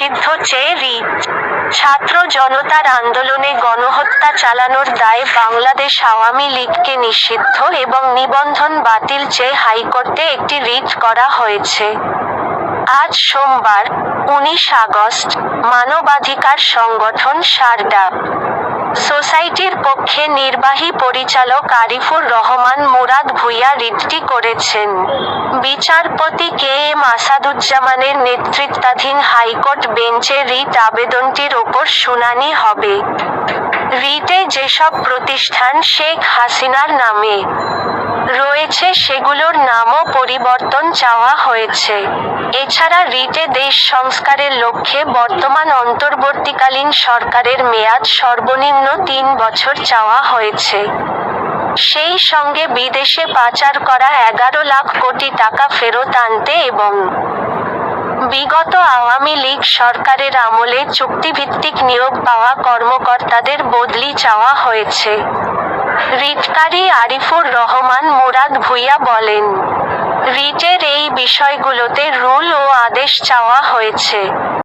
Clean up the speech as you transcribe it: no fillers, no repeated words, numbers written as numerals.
নিষিদ্ধ চেয়ে রিট। ছাত্র জনতার আন্দোলনে গণহত্যা চালানোর দায়ে বাংলাদেশ আওয়ামী লীগকে নিষিদ্ধ এবং নিবন্ধন বাতিল চেয়ে হাইকোর্টে একটি রিট করা হয়েছে। আজ সোমবার, 19 আগস্ট, মানবাধিকার সংগঠন সারদা সোসাইটির পক্ষে নির্বাহী পরিচালক আরিফুর রহমান মুরাদ ভূঁইয়া রিটটি করেছেন। বিচারপতি কে এম আসাদুজ্জামানের নেতৃত্বাধীন হাইকোর্ট বেঞ্চে রিট আবেদনটির ওপর শুনানি হবে। রিটে যেসব প্রতিষ্ঠান শেখ হাসিনার নামে রয়েছে সেগুলোর নামও পরিবর্তন চাওয়া হয়েছে। এছাড়া রিটে দেশ সংস্কারের লক্ষ্যে বর্তমান অন্তর্বর্তীকালীন সরকারের মেয়াদ সর্বনিম্ন 3 বছর চাওয়া হয়েছে। সেই সঙ্গে বিদেশে পাচার করা 11 লাখ কোটি টাকা ফেরত আনতে এবং বিগত আওয়ামী লীগ সরকারের আমলে চুক্তিভিত্তিক নিয়োগ পাওয়া কর্মকর্তাদের বদলি চাওয়া হয়েছে। রিটকারী আরিফুর রহমান মুরাদ ভূঁইয়া বলেন, রিটের এই বিষয়গুলোতে রুল ও আদেশ চাওয়া হয়েছে।